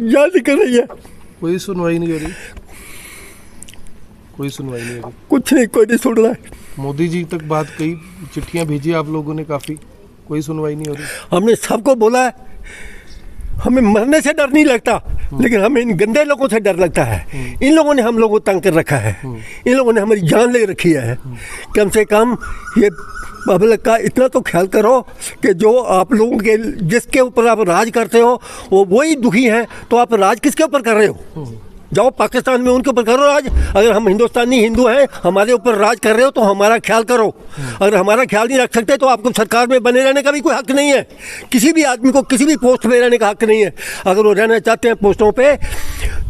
जान निकल रही है, कोई सुनवाई नहीं हो रही, कोई सुनवाई नहीं हो रही, कुछ नहीं, कोई नहीं सुन रहा है। मोदी जी तक बात कही, चिट्ठियां भेजी आप लोगों ने काफ़ी, कोई सुनवाई नहीं हो रही। हमने सबको बोला है, हमें मरने से डर नहीं लगता, लेकिन हमें इन गंदे लोगों से डर लगता है। इन लोगों ने हम लोगों को तंग कर रखा है, इन लोगों ने हमारी जान ले रखी है। कम से कम ये पब्लिक का इतना तो ख्याल करो कि जो आप लोगों के जिसके ऊपर आप राज करते हो वो वही दुखी हैं, तो आप राज किसके ऊपर कर रहे हो? जाओ पाकिस्तान में उनके ऊपर करो राज। अगर हम हिंदुस्तानी हिंदू हैं, हमारे ऊपर राज कर रहे हो तो हमारा ख्याल करो। अगर हमारा ख्याल नहीं रख सकते तो आपको सरकार में बने रहने का भी कोई हक नहीं है। किसी भी आदमी को किसी भी पोस्ट में रहने का हक नहीं है। अगर वो रहना चाहते हैं पोस्टों पे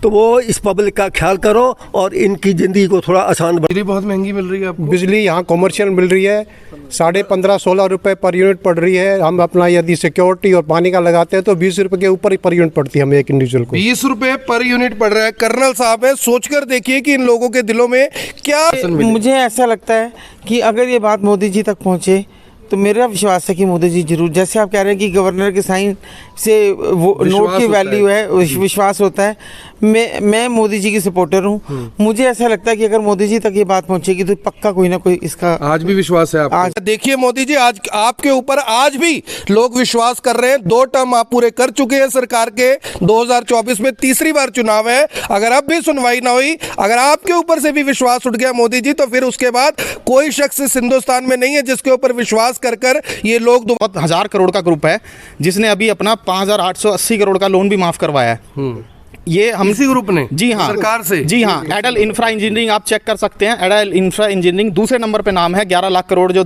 तो वो इस पब्लिक का ख्याल करो और इनकी ज़िंदगी को थोड़ा आसान बिजली बहुत महंगी मिल रही है आपको? बिजली यहाँ कॉमर्शियल मिल रही है, 15.5-16 रुपये पर यूनिट पड़ रही है। हम अपना यदि सिक्योरिटी और पानी का लगाते हैं तो 20 रुपये के ऊपर ही पर यूनिट पड़ती है हमें एक इंडिविजुअल को। 20 रुपये पर यूनिट पड़ रहा है। कर्नल साहब है, सोचकर देखिए कि इन लोगों के दिलों में क्या। मुझे ऐसा लगता है कि अगर ये बात मोदी जी तक पहुँचे तो मेरा विश्वास है कि मोदी जी जरूर, जैसे आप कह रहे हैं कि गवर्नर के साइन से वो नोट की वैल्यू है, विश्वास होता है। मैं मोदी जी की सपोर्टर हूँ। मुझे ऐसा लगता है कि अगर मोदी जी तक ये बात पहुँचेगी तो पक्का कोई ना कोई इसका आज भी विश्वास है आपको? आज देखिए मोदी जी, आज आपके ऊपर आज भी लोग विश्वास कर रहे हैं। 2 टर्म आप पूरे कर चुके हैं सरकार के, 2024 में तीसरी बार चुनाव है। अगर अब भी सुनवाई ना हुई, अगर आपके ऊपर से भी विश्वास उठ गया मोदी जी, तो फिर उसके बाद कोई शख्स इस हिंदुस्तान में नहीं है जिसके ऊपर विश्वास कर ये लोग। 1000 करोड़ का ग्रुप है जिसने अभी अपना 5880 करोड़ का लोन भी माफ करवाया है। ये हम इसी ग्रुप ने? जी हाँ, सरकार से? जी हाँ, एडल इंफ्रा इंजीनियरिंग आप चेक कर सकते हैं। एडल इंफ्रा इंजीनियरिंग दूसरे नंबर पे नाम है, 11 लाख करोड़ जो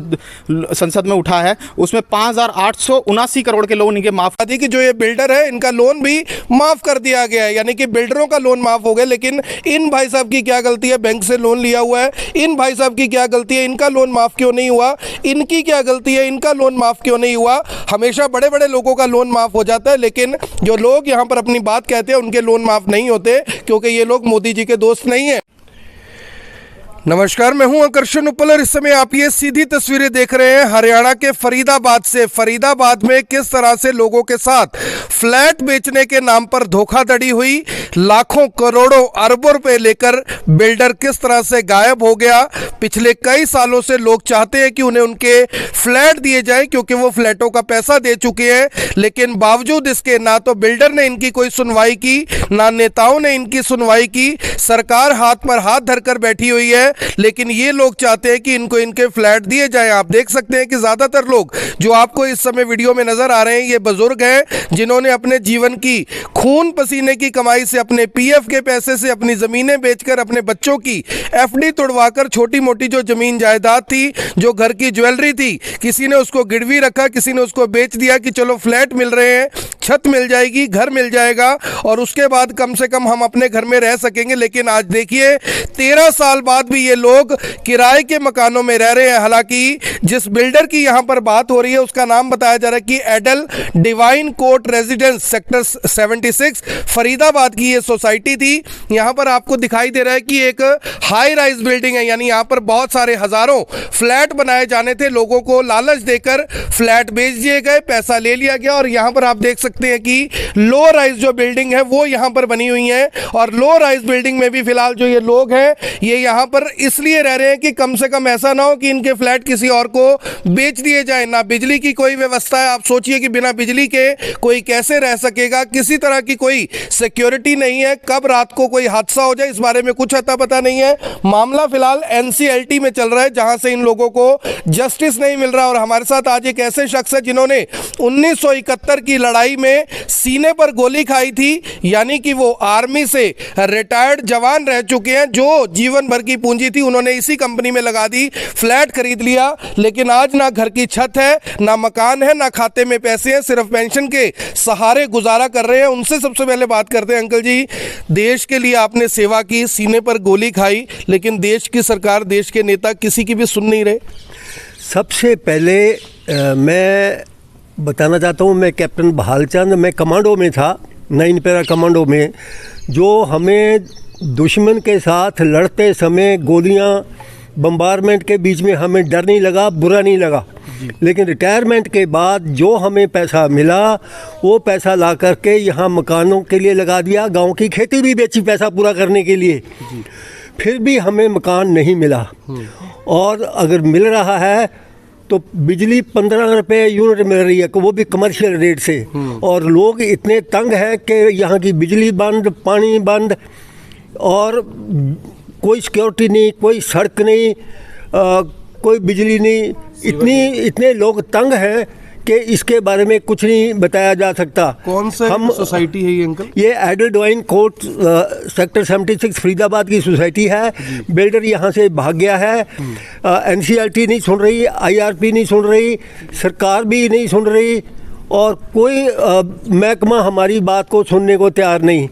संसद में उठा है, उसमें 5879 करोड़ के लोन इनके माफ। कि जो ये बिल्डर है इनका लोन भी माफ कर दिया गया है, यानी कि बिल्डरों का लोन माफ हो गया। लेकिन इन भाई साहब की क्या गलती है? बैंक से लोन लिया हुआ है। इन भाई साहब की क्या गलती है? इनका लोन माफ क्यों नहीं हुआ? इनकी क्या गलती है? इनका लोन माफ क्यों नहीं हुआ? हमेशा बड़े बड़े लोगों का लोन माफ हो जाता है, लेकिन जो लोग यहाँ पर अपनी बात कहते हैं उनके लोन माफ नहीं होते, क्योंकि ये लोग मोदी जी के दोस्त नहीं हैं। नमस्कार, मैं हूं आकर्षण उपल और इस समय आप ये सीधी तस्वीरें देख रहे हैं हरियाणा के फरीदाबाद से। फरीदाबाद में किस तरह से लोगों के साथ फ्लैट बेचने के नाम पर धोखाधड़ी हुई, लाखों करोड़ों अरबों रुपए लेकर बिल्डर किस तरह से गायब हो गया। पिछले कई सालों से लोग चाहते हैं कि उन्हें उनके फ्लैट दिए जाएं, क्योंकि वो फ्लैटों का पैसा दे चुके हैं, लेकिन बावजूद इसके ना तो बिल्डर ने इनकी कोई सुनवाई की, ना नेताओं ने इनकी सुनवाई की। सरकार हाथ पर हाथ धरकर बैठी हुई है, लेकिन ये लोग चाहते हैं कि इनको इनके फ्लैट दिए जाएं। आप देख सकते हैं कि ज्यादातर लोग जो आपको इस समय वीडियो में नजर आ रहे हैं, ये बुजुर्ग हैं जिन्होंने अपने जीवन की खून पसीने की कमाई से, अपने पीएफ के पैसे से, अपनी जमीनें बेचकर, अपने बच्चों की एफडी तोड़वाकर, छोटी मोटी जो जमीन जायदाद थी, जो घर की ज्वेलरी थी, किसी ने उसको गिरवी रखा, किसी ने उसको बेच दिया कि चलो फ्लैट मिल रहे हैं, छत मिल जाएगी, घर मिल जाएगा और उसके बाद कम से कम हम अपने घर में रह सकेंगे। लेकिन आज देखिए 13 साल बाद भी ये लोग किराए के मकानों में रह रहे हैं। हालांकि जिस बिल्डर की यहां पर बात हो रही है उसका नाम बताया जा रहा है कि एडल divine court residence sector 76 Faridabad की ये सोसाइटी थी। यहां पर आपको दिखाई दे रहा है कि एक हाई राइज बिल्डिंग है, यानी यहां पर बहुत सारे हजारों फ्लैट बनाए जाने थे। लोगों को लालच देकर फ्लैट बेच दिए गए, पैसा ले लिया गया और यहां पर आप देख सकते हैं कि लो राइज जो बिल्डिंग है वो यहां पर बनी हुई है। और लो राइज बिल्डिंग में भी फिलहाल जो ये लोग हैं ये यहां पर इसलिए रह रहे हैं कि कम से कम ऐसा ना हो कि इनके फ्लैट किसी और को बेच दिए जाए। ना बिजली की कोई व्यवस्था है, आप सोचिए कि बिना बिजली के कोई कैसे रह सकेगा। किसी तरह की कोई सिक्योरिटी नहीं है, कब रात को कोई हादसा हो जाए इस बारे में कुछ अता पता नहीं है। मामला फिलहाल एनसीएलटी में चल रहा है, जहां से इन लोगों को जस्टिस नहीं मिल रहा। और हमारे साथ आज एक ऐसे शख्स है जिन्होंने 1971 की लड़ाई में सीने पर गोली खाई थी, यानी कि वो आर्मी से रिटायर्ड जवान रह चुके हैं। जो जीवन भर की पूंजी थी उन्होंने इसी कंपनी में लगा दी, फ्लैट खरीद लिया, लेकिन आज ना घर की छत है, ना मकान है, ना खाते में पैसे हैं, सिर्फ पेंशन के सहारे गुजारा कर रहे हैं। उनसे सबसे पहले बात करते हैं। अंकल जी, देश के लिए आपने सेवा की, सीने पर गोली खाई, लेकिन देश की सरकार, देश के नेता किसी की भी सुन नहीं रहे। सबसे पहले मैं बताना चाहता हूँ, मैं कैप्टन बहालचंद, मैं कमांडो में था, 9 पैरा कमांडो में। जो हमें दुश्मन के साथ लड़ते समय गोलियां, बम्बारमेंट के बीच में हमें डर नहीं लगा, बुरा नहीं लगा। लेकिन रिटायरमेंट के बाद जो हमें पैसा मिला वो पैसा ला करके यहाँ मकानों के लिए लगा दिया, गांव की खेती भी बेची पैसा पूरा करने के लिए, फिर भी हमें मकान नहीं मिला। और अगर मिल रहा है तो बिजली 15 रुपये यूनिट मिल रही है, वो भी कमर्शियल रेट से, और लोग इतने तंग हैं कि यहाँ की बिजली बंद, पानी बंद, और कोई सिक्योरिटी नहीं, कोई सड़क नहीं, कोई बिजली नहीं, इतने लोग तंग हैं कि इसके बारे में कुछ नहीं बताया जा सकता। कौन सा सोसाइटी है ये अंकल? ये एडलडोइन कोर्ट सेक्टर 76 फरीदाबाद की सोसाइटी है। बिल्डर यहाँ से भाग गया है। NCLT नहीं सुन रही, IRP नहीं सुन रही, सरकार भी नहीं सुन रही, और कोई महकमा हमारी बात को सुनने को तैयार नहीं,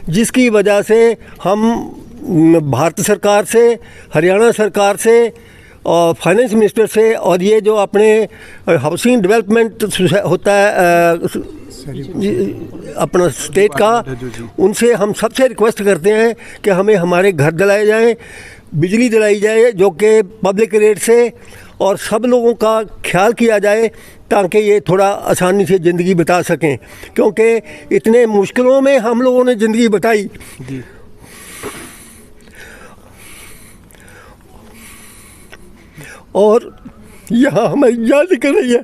जिसकी वजह से हम भारत सरकार से, हरियाणा सरकार से और फाइनेंस मिनिस्टर से, और ये जो अपने हाउसिंग डेवलपमेंट होता है अपना स्टेट का, उनसे हम सबसे रिक्वेस्ट करते हैं कि हमें हमारे घर दिलाए जाएं, बिजली दिलाई जाए जो कि पब्लिक रेट से, और सब लोगों का ख्याल किया जाए ताकि ये थोड़ा आसानी से ज़िंदगी बिता सकें, क्योंकि इतने मुश्किलों में हम लोगों ने ज़िंदगी बिताई। और यहाँ हमें याद कर रही है,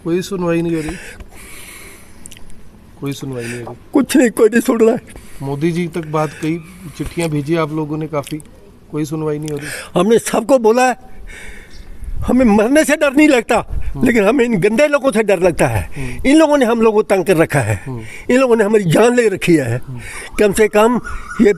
कोई सुनवाई नहीं हो रही, कोई सुनवाई नहीं हो रही, कुछ नहीं, कोई नहीं सुन रहा है। मोदी जी तक बात, कई चिट्ठियां भेजी आप लोगों ने, काफ़ी, कोई सुनवाई नहीं हो रही। हमने सबको बोला है, हमें मरने से डर नहीं लगता, लेकिन हमें इन गंदे लोगों से डर लगता है। इन लोगों ने हम लोगों को तंग कर रखा है, इन लोगों ने हमारी जान ले रखी है। कम से कम ये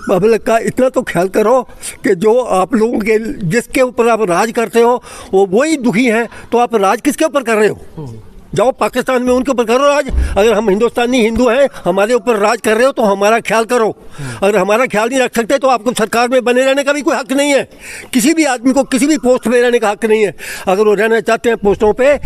पब्लिक का इतना तो ख्याल करो कि जो आप लोगों के, जिसके ऊपर आप राज करते हो वो वही दुखी हैं, तो आप राज किसके ऊपर कर रहे हो? जाओ पाकिस्तान में उनके ऊपर करो राज। अगर हम हिंदुस्तानी हिंदू हैं, हमारे ऊपर राज कर रहे हो तो हमारा ख्याल करो। अगर हमारा ख्याल नहीं रख सकते तो आपको सरकार में बने रहने का भी कोई हक नहीं है। किसी भी आदमी को किसी भी पोस्ट में रहने का हक नहीं है। अगर वो रहना चाहते हैं पोस्टों पे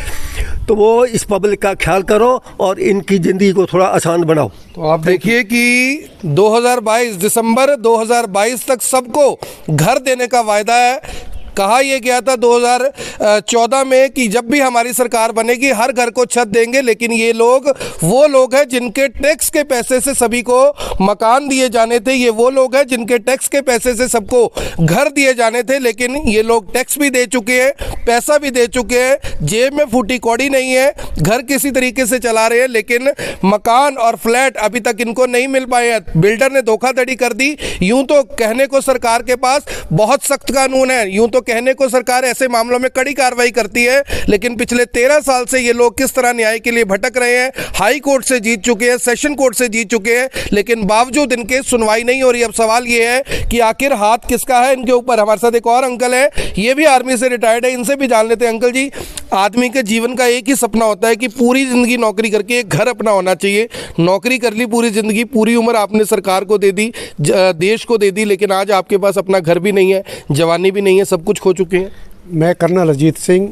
तो वो इस पब्लिक का ख्याल करो और इनकी ज़िंदगी को थोड़ा आसान बनाओ। तो आप देखिए कि 2022 दिसंबर 2022 तक सबको घर देने का वायदा है। कहा यह गया था 2014 में कि जब भी हमारी सरकार बनेगी हर घर को छत देंगे, लेकिन ये लोग वो लोग हैं जिनके टैक्स के पैसे से सभी को मकान दिए जाने थे। ये वो लोग हैं जिनके टैक्स के पैसे से सबको घर दिए जाने थे, लेकिन ये लोग टैक्स भी दे चुके हैं, पैसा भी दे चुके हैं, जेब में फूटी कौड़ी नहीं है, घर किसी तरीके से चला रहे हैं, लेकिन मकान और फ्लैट अभी तक इनको नहीं मिल पाए हैं। बिल्डर ने धोखाधड़ी कर दी। यूं तो कहने को सरकार के पास बहुत सख्त कानून है, यूं तो कहने को सरकार ऐसे मामलों में कड़ी कार्रवाई करती है, लेकिन पिछले 13 साल से ये लोग किस तरह न्याय के लिए भटक रहे हैं। हाई कोर्ट से जीत चुके हैं, सेशन कोर्ट से जीत चुके हैं, लेकिन बावजूद इनके सुनवाई नहीं हो रही। अब सवाल ये है कि आखिर हाथ किसका है इनके ऊपर। हमारे साथ एक और अंकल है, ये भी आर्मी से रिटायर्ड है, इनसे भी जान लेते हैं। अंकल जी, आदमी के जीवन का एक ही सपना होता है कि पूरी जिंदगी नौकरी करके एक घर अपना होना चाहिए। नौकरी कर ली पूरी जिंदगी, पूरी उम्र आपने सरकार को दे दी, देश को दे दी, लेकिन आज आपके पास अपना घर भी नहीं है, जवानी भी नहीं है, सब कुछ खो चुके हैं। मैं कर्नल अजीत सिंह,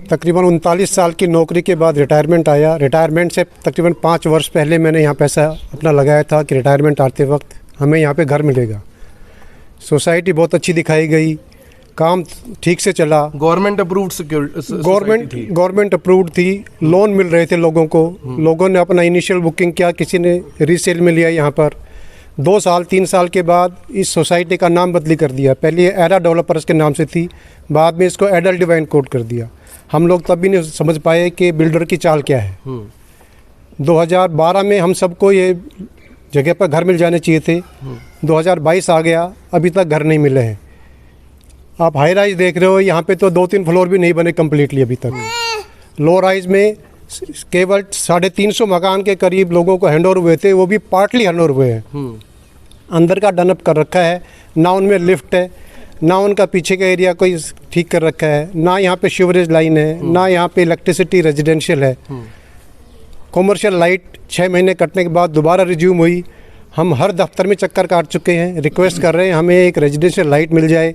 तकरीबन 39 साल की नौकरी के बाद रिटायरमेंट आया। रिटायरमेंट से तकरीबन 5 वर्ष पहले मैंने यहाँ पैसा अपना लगाया था कि रिटायरमेंट आते वक्त हमें यहाँ पे घर मिलेगा। सोसाइटी बहुत अच्छी दिखाई गई, काम ठीक से चला, government approved security, government approved थी, लोन मिल रहे थे लोगों को। लोगों ने अपना इनिशियल बुकिंग किया, किसी ने रीसेल में लिया। यहाँ पर 2 साल 3 साल के बाद इस सोसाइटी का नाम बदली कर दिया। पहले ये एरा डेवलपर्स के नाम से थी, बाद में इसको एडल डिवाइन कोड कर दिया। हम लोग तब भी नहीं समझ पाए कि बिल्डर की चाल क्या है। 2012 में हम सबको ये जगह पर घर मिल जाने चाहिए थे। 2022 आ गया, अभी तक घर नहीं मिले हैं। आप हाई राइज देख रहे हो, यहाँ पे तो 2-3 फ्लोर भी नहीं बने कम्प्लीटली अभी तक। लो राइज में केवल 350 मकान के करीब लोगों को हैंड ओवर हुए थे, वो भी पार्टली हैंड ओवर हुए हैं। अंदर का डनअप कर रखा है, ना उनमें लिफ्ट है, ना उनका पीछे का एरिया कोई ठीक कर रखा है, ना यहाँ पे शिवरेज लाइन है, ना यहाँ पे इलेक्ट्रिसिटी रेजिडेंशियल है। कॉमर्शियल लाइट 6 महीने कटने के बाद दोबारा रिज्यूम हुई। हम हर दफ्तर में चक्कर काट चुके हैं, रिक्वेस्ट कर रहे हैं हमें एक रेजिडेंशियल लाइट मिल जाए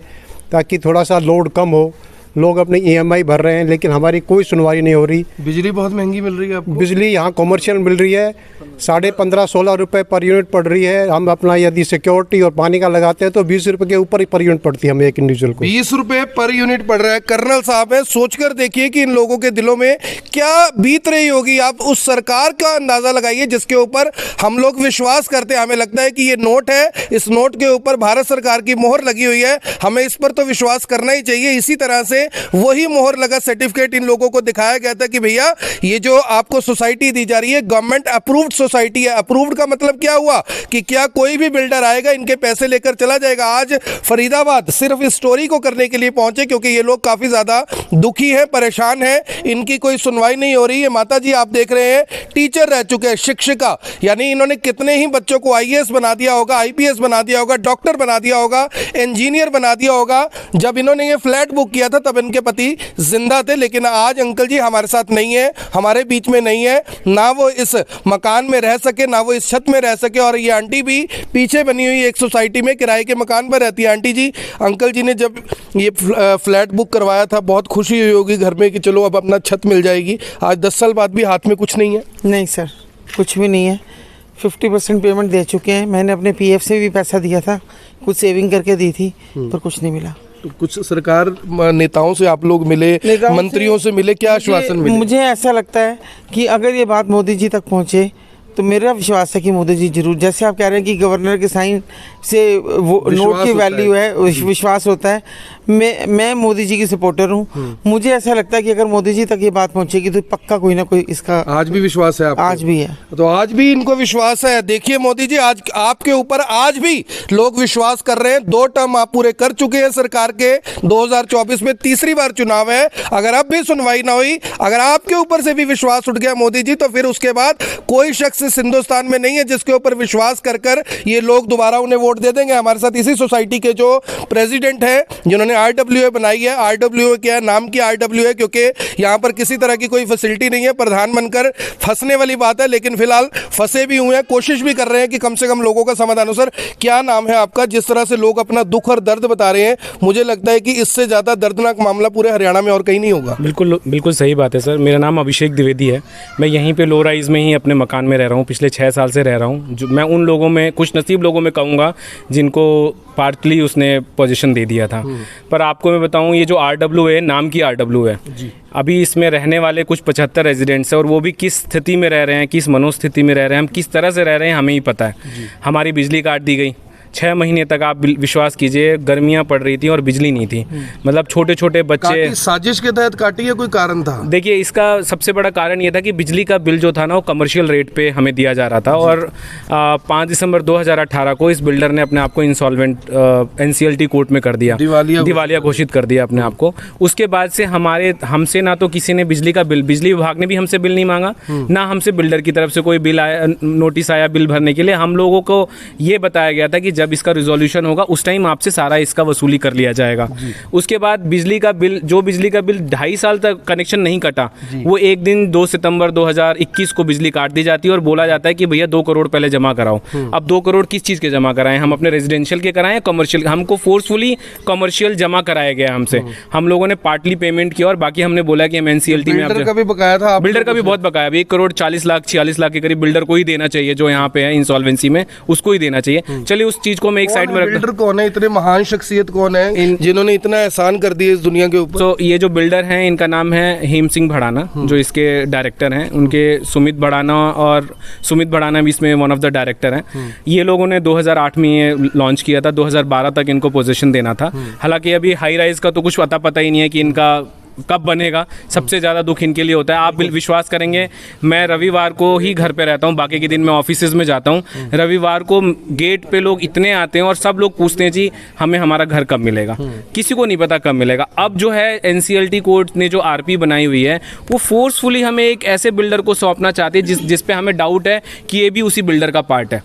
ताकि थोड़ा सा लोड कम हो। लोग अपनी EMI भर रहे हैं, लेकिन हमारी कोई सुनवाई नहीं हो रही। बिजली बहुत महंगी मिल रही है आपको? बिजली यहाँ कॉमर्शियल मिल रही है, 15.5-16 रुपये पर यूनिट पड़ रही है। हम अपना यदि सिक्योरिटी और पानी का लगाते हैं तो 20 रुपये के ऊपर ही पर यूनिट पड़ती है हमें एक इंडिविजुअल को। 20 रुपए पर यूनिट पड़ रहा है। कर्नल साहब है, सोचकर देखिए कि इन लोगों के दिलों में क्या बीत रही होगी। आप उस सरकार का अंदाजा लगाइए जिसके ऊपर हम लोग विश्वास करते हैं। हमें लगता है कि ये नोट है, इस नोट के ऊपर भारत सरकार की मोहर लगी हुई है, हमें इस पर तो विश्वास करना ही चाहिए। इसी तरह से वही मोहर लगा सर्टिफिकेट इन लोगों को दिखाया गया था कि भैया ये जो आपको सोसाइटी दी जा रही है गवर्नमेंट अप्रूव्ड सोसाइटी है। अप्रूव्ड का मतलब क्या हुआ कि क्या कोई भी बिल्डर आएगा इनके पैसे लेकर चला जाएगा। आज फरीदाबाद सिर्फ इस स्टोरी को करने के लिए पहुंचे क्योंकि ये लोग काफी ज्यादा दुखी हैं, परेशान हैं, इनकी कोई सुनवाई नहीं हो रही है। माता जी आप देख रहे हैं टीचर रह चुके हैं, शिक्षिका, यानी इन्होंने कितने ही बच्चों को IAS बना दिया होगा, IPS बना दिया होगा, डॉक्टर बना दिया होगा, इंजीनियर बना दिया होगा। जब इन्होंने ये फ्लैट बुक किया था तब इनके पति जिंदा थे, लेकिन आज अंकल जी हमारे साथ नहीं है, हमारे बीच में नहीं है, ना वो इस मकान में रह सके, ना वो इस छत में रह सके। और ये आंटी भी पीछे बनी हुई एक सोसाइटी में किराए के मकान पर रहती है। आंटी जी, अंकल जी ने जब ये फ्लैट बुक करवाया था बहुत खुशी हुई होगी घर में कि चलो अब अपना छत मिल जाएगी। आज 10 साल बाद भी हाथ में कुछ नहीं है? नहीं सर, कुछ भी नहीं है। 50% पेमेंट दे चुके हैं। मैंने अपने PF से भी पैसा दिया था, कुछ सेविंग करके दी थी, पर कुछ नहीं मिला। तो कुछ सरकार नेताओं से आप लोग मिले, मंत्रियों से मिले, क्या आश्वासन मिले? मुझे ऐसा लगता है कि अगर ये बात मोदी जी तक पहुंचे तो मेरा विश्वास है कि मोदी जी जरूर, जैसे आप कह रहे हैं कि गवर्नर के साइन से वो नोट की वैल्यू है, विश्वास होता है। मैं मोदी जी की सपोर्टर हूँ। मुझे ऐसा लगता है कि अगर मोदी जी तक ये बात पहुंचेगी तो पक्का कोई ना कोई इसका आज भी विश्वास है आपको? आज भी है। तो आज भी इनको विश्वास है। देखिए मोदी जी, आज आपके ऊपर आज भी लोग विश्वास कर रहे हैं। 2 टर्म आप पूरे कर चुके हैं सरकार के, 2024 में तीसरी बार चुनाव है। अगर अब भी सुनवाई ना हुई, अगर आपके ऊपर से भी विश्वास उठ गया मोदी जी, तो फिर उसके बाद कोई शख्स इस हिंदुस्तान में नहीं है जिसके ऊपर विश्वास कर कर ये लोग दोबारा उन्हें वोट दे देंगे। हमारे साथ इसी सोसाइटी के जो प्रेसिडेंट है जिन्होंने RWA बनाई है। RWA क्या है? नाम की RWA क्योंकि यहाँ पर किसी तरह की कोई फैसिलिटी नहीं है। प्रधान बनकर फंसने वाली बात है, लेकिन फिलहाल फंसे भी हुए हैं, कोशिश भी कर रहे हैं कि कम से कम लोगों का समाधान हो। सर क्या नाम है आपका? जिस तरह से लोग अपना दुख और दर्द बता रहे हैं, मुझे लगता है कि इससे ज़्यादा दर्दनाक मामला पूरे हरियाणा में और कहीं नहीं होगा। बिल्कुल बिल्कुल सही बात है सर। मेरा नाम अभिषेक द्विवेदी है। मैं यहीं पे लो राइज में ही अपने मकान में रह रहा हूँ, पिछले 6 साल से रह रहा हूँ। जो मैं उन लोगों में, कुछ नसीब लोगों में कहूँगा जिनको पार्टली उसने पोजीशन दे दिया था। पर आपको मैं बताऊं, ये जो RWA नाम की RWA है, अभी इसमें रहने वाले कुछ 75 रेजिडेंट्स हैं और वो भी किस स्थिति में रह रहे हैं, किस मनोस्थिति में रह रहे हैं, हम किस तरह से रह रहे हैं हमें ही पता है। हमारी बिजली काट दी गई 6 महीने तक। आप विश्वास कीजिए, गर्मियां पड़ रही थी और बिजली नहीं थी। मतलब छोटे छोटे बच्चे। साजिश के तहत काटी है, कोई कारण था? देखिए, इसका सबसे बड़ा कारण ये था कि बिजली का बिल जो था ना वो कमर्शियल रेट पे हमें दिया जा रहा था। और 5 दिसंबर 2018 को इस बिल्डर ने अपने आप को इंसॉल्वेंट NCLT कोर्ट में कर दिया, दिवालिया घोषित कर दिया अपने आप को। उसके बाद से हमसे ना तो किसी ने बिजली का बिल, बिजली विभाग ने भी हमसे बिल नहीं मांगा, ना हमसे बिल्डर की तरफ से कोई बिल आया, नोटिस आया बिल भरने के लिए। हम लोगों को ये बताया गया था कि जब इसका रिजोल्यूशन होगा उस टाइम आपसे सारा इसका वसूली कर लिया जाएगा। उसके बाद बिजली का बिल 2.5 साल तक कनेक्शन नहीं कटा, वो एक दिन 2 सितंबर 2021 को बिजली काट दी जाती है और बोला जाता है कि भैया 2 करोड़ पहले जमा कराओ। अब 2 करोड़ किस चीज़ के जमा कराएं? हम अपने रेजिडेंशियल के कराएं, कमर्शियल? हमको फोर्सफुली कमर्शियल जमा कराया गया हमसे। हम लोगों ने पार्टली पेमेंट किया और बाकी हमने बोला कि हम NCLT में। बिल्डर का भी बकाया था? बिल्डर का भी बहुत बकाया। 1 करोड़ 40 लाख 46 लाख के करीब बिल्डर को ही देना चाहिए, जो यहाँ पे है इंसॉल्वेंसी में, उसको ही देना चाहिए। चलिए उस चीज़ को मैं एक साइड में रख। बिल्डर कौन है? इतने महान शख्सियत कौन है जिन्होंने इतना एहसान कर दिया इस दुनिया के ऊपर? तो ये जो बिल्डर हैं इनका नाम है हेम सिंह भड़ाना, जो इसके डायरेक्टर हैं। उनके सुमित भड़ाना भी इसमें वन ऑफ द डायरेक्टर हैं। ये लोगों ने 2008 में ये लॉन्च किया था, 2012 तक इनको पोजीशन देना था। हालांकि अभी हाई राइज का तो कुछ पता ही नहीं है कि इनका कब बनेगा। सबसे ज़्यादा दुख इनके लिए होता है। आप विश्वास करेंगे, मैं रविवार को ही घर पे रहता हूँ, बाकी के दिन मैं ऑफिसेज में जाता हूँ। रविवार को गेट पे लोग इतने आते हैं और सब लोग पूछते हैं जी हमें हमारा घर कब मिलेगा। किसी को नहीं पता कब मिलेगा। अब जो है NCLT कोर्ट ने जो RP बनाई हुई है वो फोर्सफुली हमें एक ऐसे बिल्डर को सौंपना चाहते हैं जिस पे हमें डाउट है कि ये भी उसी बिल्डर का पार्ट है।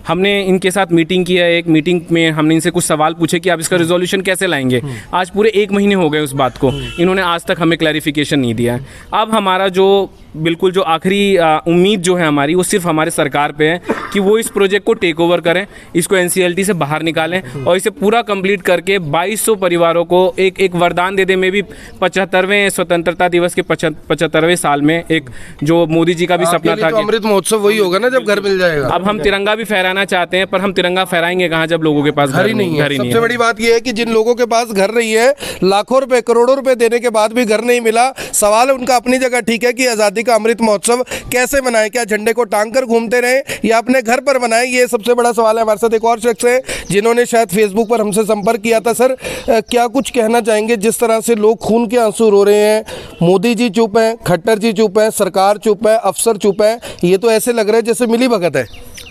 हमने इनके साथ मीटिंग किया। एक मीटिंग में हमने इनसे कुछ सवाल पूछे कि आप इसका रिजोल्यूशन कैसे लाएंगे। आज पूरे 1 महीने हो गए उस बात को। इन्होंने आज तक हमें क्लैरिफिकेशन नहीं दिया है। अब हमारा जो बिल्कुल जो आखिरी उम्मीद जो है हमारी, वो सिर्फ हमारे सरकार पे है कि वो इस प्रोजेक्ट को टेक ओवर करें, इसको एनसीएलटी से बाहर निकालें और इसे पूरा कंप्लीट करके 2200 परिवारों को एक वरदान दे दें। में भी 75वें स्वतंत्रता दिवस के 75वें साल में एक जो मोदी जी का भी सपना था कि अमृत महोत्सव वही होगा ना जब घर मिल जाएगा। अब हम तिरंगा भी फहराना चाहते हैं, पर हम तिरंगा फहराएंगे कहाँ जब लोगों के पास घर ही नहीं है। सबसे बड़ी बात यह है कि जिन लोगों के पास घर नहीं है, लाखों रुपए करोड़ों रुपए देने के बाद भी घर नहीं मिला। सवाल उनका अपनी जगह ठीक है कि आजादी का अमृत महोत्सव कैसे मनाएं, क्या झंडे को टांग कर घूमते रहे या अपने घर पर मनाएं, ये सबसे बड़ा सवाल है। हमारे साथ एक और शख्स है जिन्होंने शायद फेसबुक पर हमसे संपर्क किया था। सर, क्या कुछ कहना चाहेंगे? जिस तरह से लोग खून के आंसू रो रहे हैं, मोदी जी चुप हैं, खट्टर जी चुप हैं, सरकार चुप है, अफसर चुप है, ये तो ऐसे लग रहा है जैसे मिली भगत है।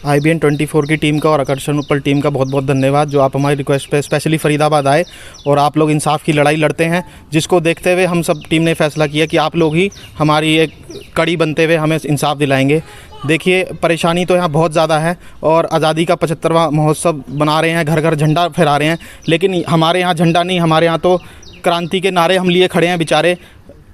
IBN 24 की टीम का और आकर्षण उपल टीम का बहुत बहुत धन्यवाद, जो आप हमारी रिक्वेस्ट पे स्पेशली फरीदाबाद आए और आप लोग इंसाफ की लड़ाई लड़ते हैं, जिसको देखते हुए हम सब टीम ने फैसला किया कि आप लोग ही हमारी एक कड़ी बनते हुए हमें इंसाफ दिलाएंगे। देखिए, परेशानी तो यहाँ बहुत ज़्यादा है और आज़ादी का 75वां महोत्सव बना रहे हैं, घर घर झंडा फहरा रहे हैं, लेकिन हमारे यहाँ झंडा नहीं, हमारे यहाँ तो क्रांति के नारे हम लिए खड़े हैं बेचारे।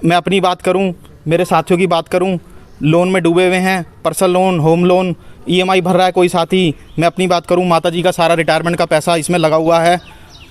मैं अपनी बात करूँ, मेरे साथियों की बात करूँ, लोन में डूबे हुए हैं, personal loan, home loan, EMI भर रहा है कोई साथी। मैं अपनी बात करूं, माता जी का सारा रिटायरमेंट का पैसा इसमें लगा हुआ है,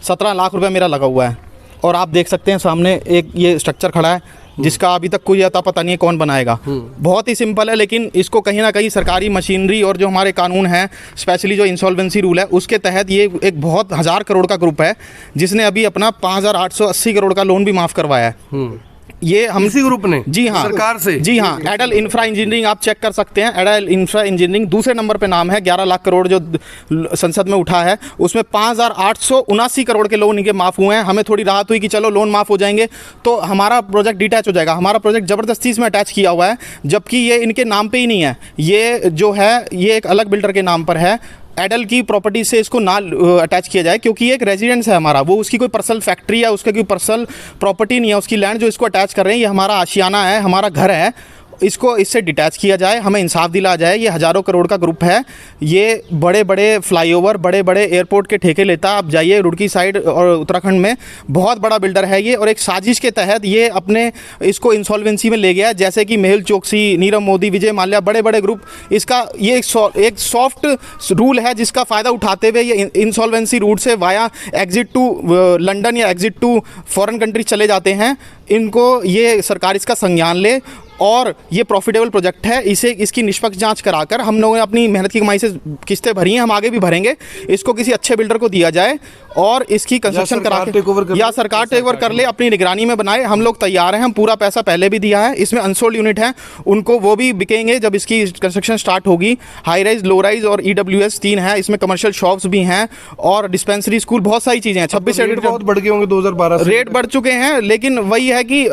17 लाख रुपए मेरा लगा हुआ है। और आप देख सकते हैं सामने एक ये स्ट्रक्चर खड़ा है जिसका अभी तक कोई अता पता नहीं है कौन बनाएगा। बहुत ही सिंपल है, लेकिन इसको कहीं ना कहीं सरकारी मशीनरी और जो हमारे कानून हैं, स्पेशली जो इंसॉल्वेंसी रूल है, उसके तहत ये एक बहुत 1000 करोड़ का ग्रुप है जिसने अभी अपना 5880 करोड़ का लोन भी माफ़ करवाया है। ये हम इसी ग्रुप ने, जी हाँ, सरकार से, जी हाँ, एडल इंफ्रा इंजीनियरिंग आप चेक कर सकते हैं। एडल इंफ्रा इंजीनियरिंग दूसरे नंबर पे नाम है, 11 लाख करोड़ जो संसद में उठा है, उसमें 5879 करोड़ के लोन इनके माफ़ हुए हैं। हमें थोड़ी राहत हुई कि चलो लोन माफ़ हो जाएंगे तो हमारा प्रोजेक्ट डिटैच हो जाएगा। हमारा प्रोजेक्ट ज़बरदस्ती इसमें अटैच किया हुआ है, जबकि ये इनके नाम पे ही नहीं है। ये जो है ये एक अलग बिल्डर के नाम पर है। एडल की प्रॉपर्टी से इसको ना अटैच किया जाए, क्योंकि ये एक रेजिडेंस है हमारा, वो उसकी कोई पर्सनल फैक्ट्री है, उसका कोई पर्सनल प्रॉपर्टी नहीं है। उसकी लैंड जो इसको अटैच कर रहे हैं, ये हमारा आशियाना है, हमारा घर है, इसको इससे डिटैच किया जाए, हमें इंसाफ दिला जाए। ये हज़ारों करोड़ का ग्रुप है, ये बड़े बड़े फ्लाईओवर, बड़े बड़े एयरपोर्ट के ठेके लेता है। आप जाइए रुड़की साइड और उत्तराखंड में, बहुत बड़ा बिल्डर है ये, और एक साजिश के तहत ये अपने इसको इंसॉल्वेंसी में ले गया, जैसे कि मेहुल चोकसी, नीरव मोदी, विजय माल्या, बड़े बड़े ग्रुप। इसका ये एक सॉफ्ट रूल है जिसका फ़ायदा उठाते हुए ये इंसॉल्वेंसी रूट से वाया एग्जिट टू लंदन या एग्जिट टू फॉरेन कंट्रीज चले जाते हैं। इनको ये सरकार इसका संज्ञान ले और ये प्रॉफिटेबल प्रोजेक्ट है, इसे इसकी निष्पक्ष जांच कराकर, हम लोगों ने अपनी मेहनत की कमाई से किस्तें भरी हैं, हम आगे भी भरेंगे, इसको किसी अच्छे बिल्डर को दिया जाए और इसकी कंस्ट्रक्शन करा के, या सरकार टेक ओवर कर ले, अपनी निगरानी में बनाए। हम लोग तैयार हैं, हम पूरा पैसा पहले भी दिया है। इसमें अनसोल्ड यूनिट है, उनको वो भी बिकेंगे जब इसकी कंस्ट्रक्शन स्टार्ट होगी। हाई राइज, लो राइज और EWS 3 है, इसमें कमर्शियल शॉप्स भी हैं और डिस्पेंसरी, स्कूल, बहुत सारी चीज़ें हैं। 26 रेट बहुत बढ़ गए होंगे 2012 से, रेट बढ़ चुके हैं, लेकिन वही है कि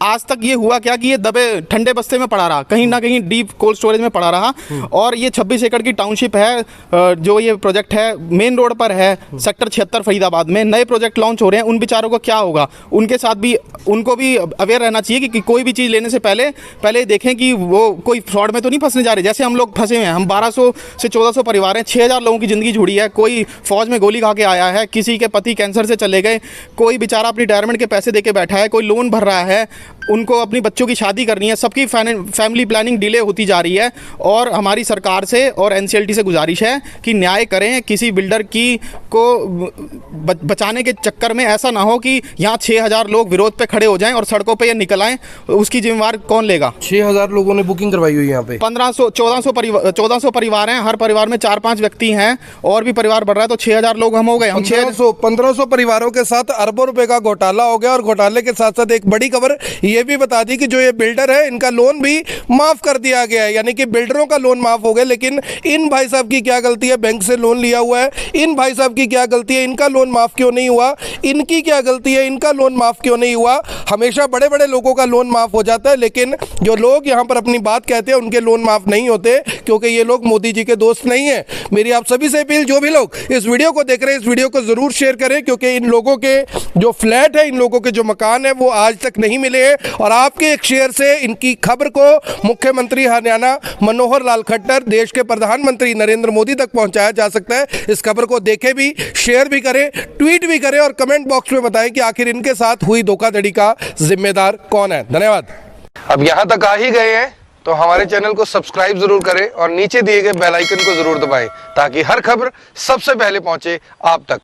आज तक ये हुआ क्या कि ये दबे ठंडे बस्ते में पड़ा रहा, कहीं ना कहीं डीप कोल्ड स्टोरेज में पड़ा रहा। और ये 26 एकड़ की टाउनशिप है, जो ये प्रोजेक्ट है मेन रोड पर है, सेक्टर 76 फरीदाबाद में। नए प्रोजेक्ट लॉन्च हो रहे हैं, उन बेचारों को क्या होगा, उनके साथ भी उनको भी अवेयर रहना चाहिए कि कोई भी चीज़ लेने से पहले देखें कि वो कोई फ्रॉड में तो नहीं फंसने जा रहे, जैसे हम लोग फंसे हुए हैं। हम 1200 से 1400 परिवार हैं, 6000 लोगों की ज़िंदगी जुड़ी है। कोई फौज में गोली खा के आया है, किसी के पति कैंसर से चले गए, कोई बेचारा अपनी रिटायरमेंट के पैसे दे के बैठा है, कोई लोन भर रहा है, उनको अपनी बच्चों की शादी करनी है, सबकी फैमिली प्लानिंग डिले होती जा रही है। और हमारी सरकार से और NCLT से गुजारिश है कि न्याय करें, किसी बिल्डर की को बचाने के चक्कर में ऐसा ना हो कि यहाँ 6000 लोग विरोध पे खड़े हो जाएं और सड़कों पे ये निकल आएं, उसकी जिम्मेवार कौन लेगा? 6000 लोगों ने बुकिंग करवाई हुई है यहाँ पे, 1400 परिवार हैं, हर परिवार में 4-5 व्यक्ति हैं, और भी परिवार बढ़ रहा है तो 6000 लोग हम हो गए। हम 1500 परिवारों के साथ अरबों रुपए का घोटाला हो गया। और घोटाले के साथ साथ एक बड़ी खबर ये भी बता दी कि जो ये बिल्डर है, इनका लोन भी माफ कर दिया गया है, यानी कि बिल्डरों का लोन माफ हो गया। लेकिन इन भाई साहब की क्या गलती है? बैंक से लोन लिया हुआ है। इन भाई साहब की क्या गलती है? इनका लोन माफ क्यों नहीं हुआ? इनकी क्या गलती है? इनका लोन माफ क्यों नहीं हुआ? हमेशा बड़े बड़े लोगों का लोन माफ हो जाता है, लेकिन जो लोग यहाँ पर अपनी बात कहते हैं उनके लोन माफ नहीं होते, क्योंकि ये लोग मोदी जी के दोस्त नहीं है। मेरी आप सभी से अपील, जो भी लोग इस वीडियो को देख रहे हैं, इस वीडियो को जरूर शेयर करें, क्योंकि इन लोगों के जो फ्लैट है, इन लोगों के जो मकान है, वो आज तक नहीं मिले हैं। और आपके एक शेयर से इनकी खबर को मुख्यमंत्री हरियाणा मनोहर लाल खट्टर, देश के प्रधानमंत्री नरेंद्र मोदी तक पहुंचाया जा सकता है। इस खबर को देखें भी, शेयर भी करें, ट्वीट भी करें और कमेंट बॉक्स में बताएं कि आखिर इनके साथ हुई धोखाधड़ी का जिम्मेदार कौन है। धन्यवाद। अब यहां तक आ ही गए हैं तो हमारे चैनल को सब्सक्राइब जरूर करें और नीचे दिए गए बेल आइकन को जरूर दबाएं ताकि हर खबर सबसे पहले पहुंचे आप तक।